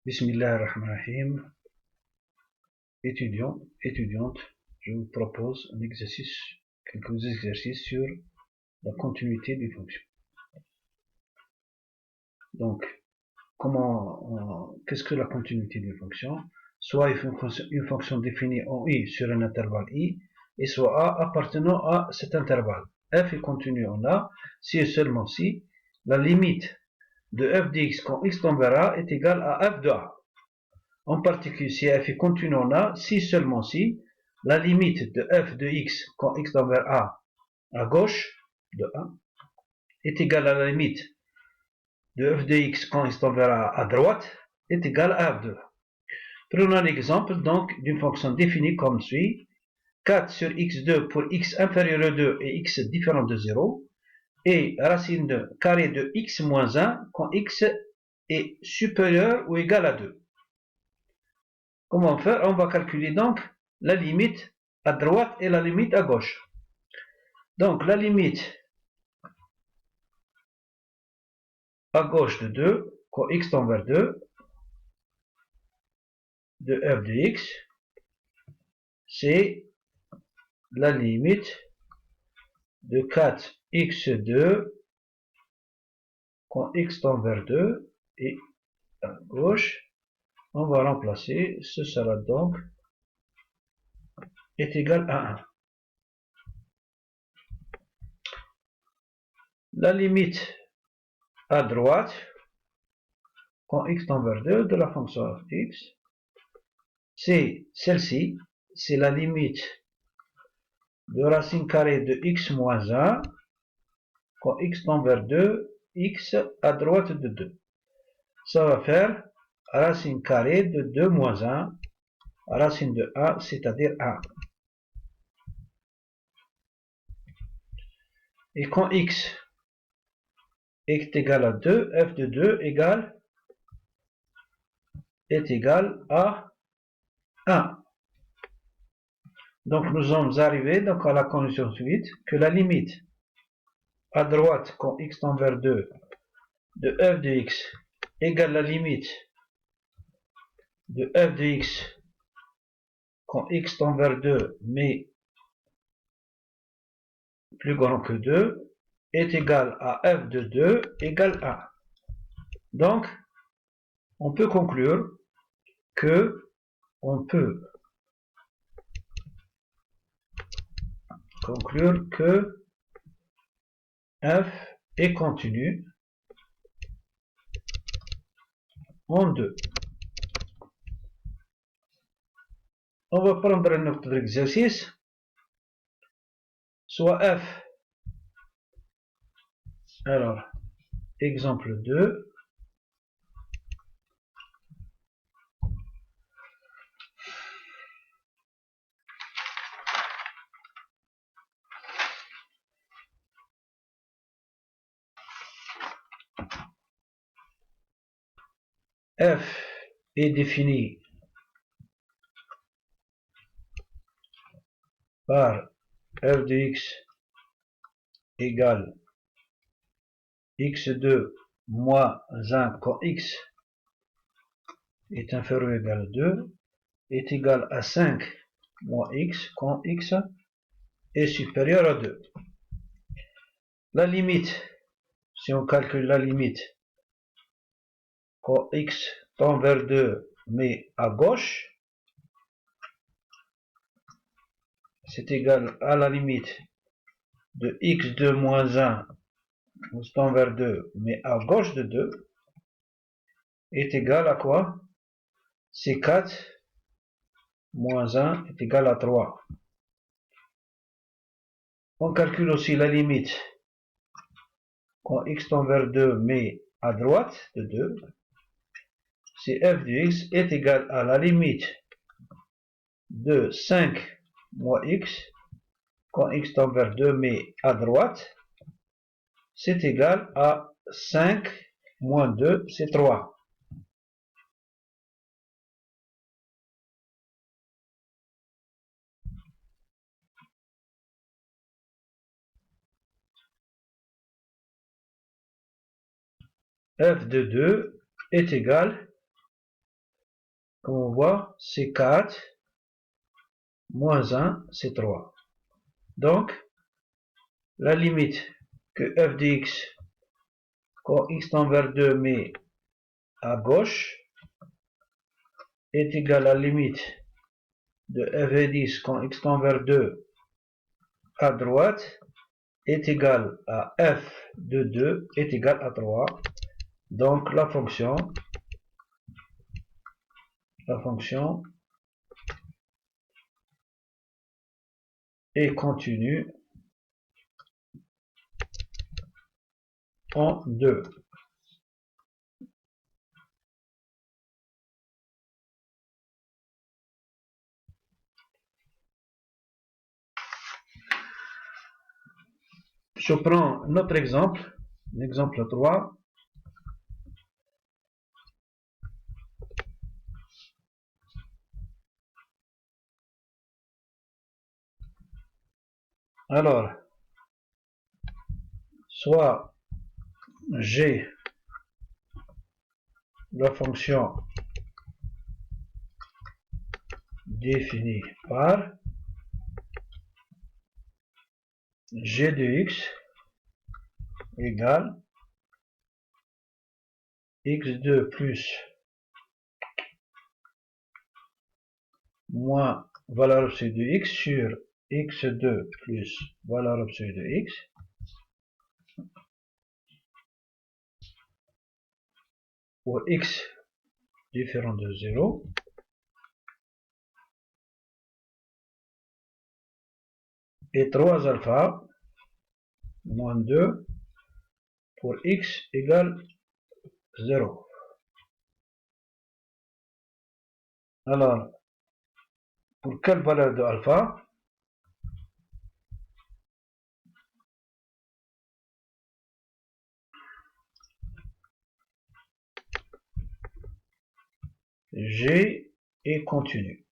Bismillahirrahmanirrahim. Étudiants, étudiantes, je vous propose quelques exercices sur la continuité d'une fonction. Donc, qu'est-ce que la continuité d'une fonction? Soit une fonction définie en i sur un intervalle i, et soit a appartenant à cet intervalle. F est continu en a, si et seulement si la limite de f de x quand x tend vers a est égale à f de a. En particulier, si f est continu en a, si seulement si la limite de f de x quand x tend vers a à gauche de a est égale à la limite de f de x quand x tend vers a à droite est égale à f de a. Prenons l'exemple donc d'une fonction définie comme suit: 4 sur x2 pour x inférieur à 2 et x différent de 0, et racine de carré de x moins 1 quand x est supérieur ou égal à 2. Comment faire? On va calculer donc la limite à droite et la limite à gauche. Donc la limite à gauche de 2, quand x tend vers 2, de f de x, c'est la limite de 4x2 quand x tend vers 2, et à gauche, on va remplacer, ce sera donc est égal à 1. La limite à droite, quand x tend vers 2 de la fonction f de x, c'est celle-ci, c'est la limite de racine carrée de x moins 1 quand x tend vers 2, x à droite de 2. Ça va faire racine carrée de 2 moins 1, racine de 1, c'est-à-dire 1. Et quand x est égal à 2, f de 2 est égal à 1. Donc nous sommes arrivés donc à la condition suivante, que la limite à droite quand x tend vers 2 de f de x égale la limite de f de x quand x tend vers 2 mais plus grand que 2 est égal à f de 2 égale 1. Donc on peut conclure que f est continu en 2. On va prendre un autre exercice, soit f. Alors, exemple 2. F est défini par f de x égale x2 moins 1 quand x est inférieur ou égal à 2 est égal à 5 moins x quand x est supérieur à 2. La limite, si on calcule la limite quand x tend vers 2 mais à gauche, c'est égal à la limite de x2 moins 1 tend vers 2 mais à gauche de 2 est égal à quoi? C'est 4 moins 1 est égal à 3. On calcule aussi la limite quand x tend vers 2 mais à droite de 2, c'est f de x est égal à la limite de 5 moins x quand x tend vers 2 mais à droite, c'est égal à 5 moins 2, c'est 3. F de 2 est égal comme on voit, c'est 4, moins 1, c'est 3. Donc, la limite que f de x, quand x tend vers 2, mais à gauche, est égale à la limite de f de 10, quand x tend vers 2, à droite, est égale à f de 2, est égale à 3. Donc, la fonction est continue en 2. Je prends notre exemple, l'exemple 3. Alors, soit j'ai la fonction définie par g de x égale x2 plus moins valeur absolue de x sur x2 plus valeur absolue de x pour x différent de 0 et 3 alpha moins 2 pour x égale 0. Alors, pour quelle valeur de alpha? G est continu.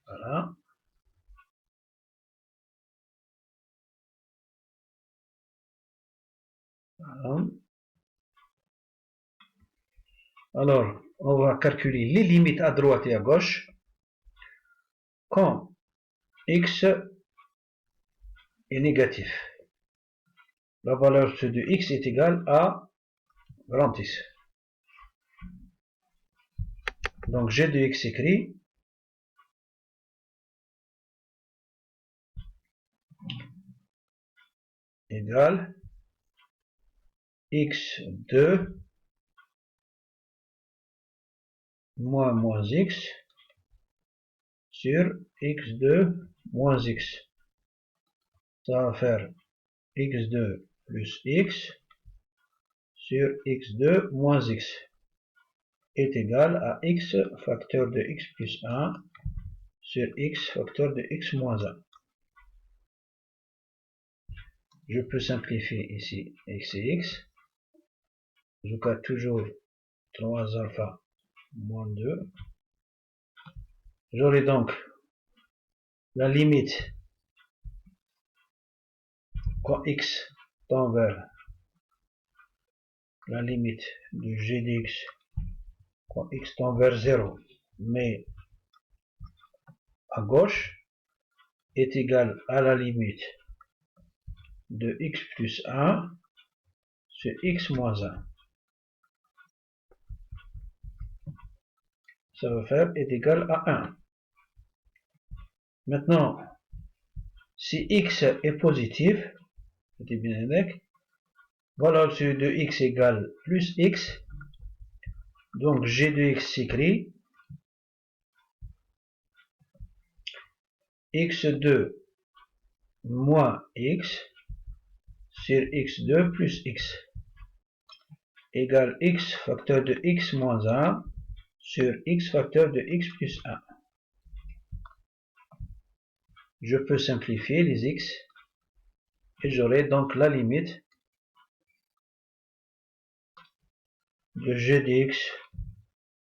Voilà. Voilà. Alors, on va calculer les limites à droite et à gauche quand x est négatif. La valeur de x est égale à grand X. Donc g de x écrit égale x2 moins x sur x2 moins x. Ça va faire x2 plus x sur x2 moins x est égal à x facteur de x plus 1 sur x facteur de x moins 1. Je peux simplifier ici x et x. Je garde toujours 3 alpha moins 2. J'aurai donc la limite quand x tend vers la limite de g de x quand x tend vers 0 mais à gauche est égal à la limite de x plus 1 sur x moins 1. Ça va faire est égal à 1. Maintenant, si x est positif, c'était bien avec, valeur absolue de x égale plus x, donc g de x s'écrit x2 moins x sur x2 plus x égale x facteur de x moins 1 sur x facteur de x plus 1. Je peux simplifier les x et j'aurai donc la limite de g de x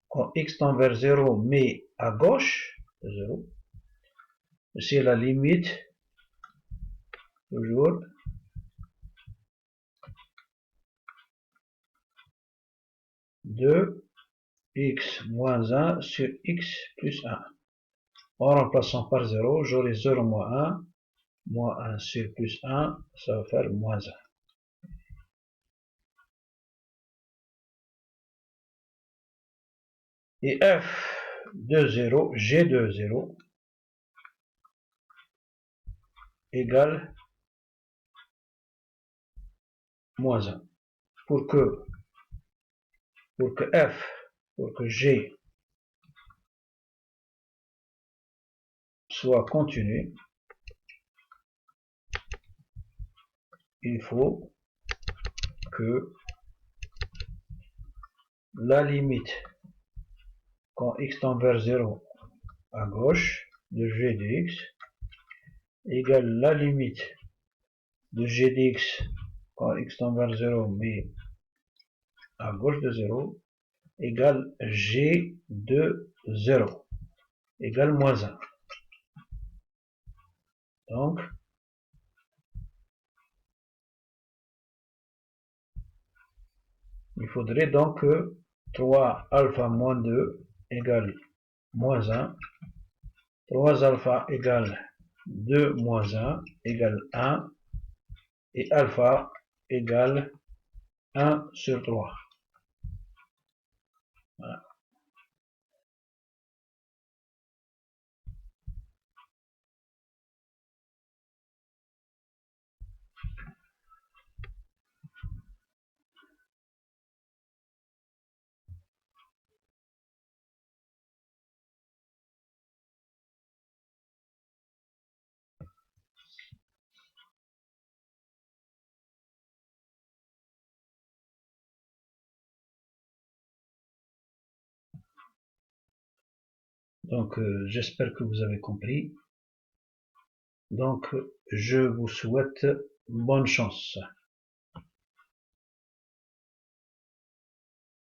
quand x tend vers 0 mais à gauche de 0. C'est la limite toujours de x moins 1 sur x plus 1. En remplaçant par 0, j'aurai 0 moins 1 sur plus 1, ça va faire moins 1. Et f de 0, g de 0, égale moins 1. Pour que f, pour que g soit continu, il faut que la limite quand x tend vers 0 à gauche de g de x égale la limite de g de x quand x tend vers 0 mais à gauche de 0 égale g de 0 égale moins 1. Donc, il faudrait donc que 3 alpha moins 2 égale moins 1. 3 alpha égale 2 moins 1 égale 1. Et alpha égale 1 sur 3. Voilà. Donc, j'espère que vous avez compris. Donc, je vous souhaite bonne chance.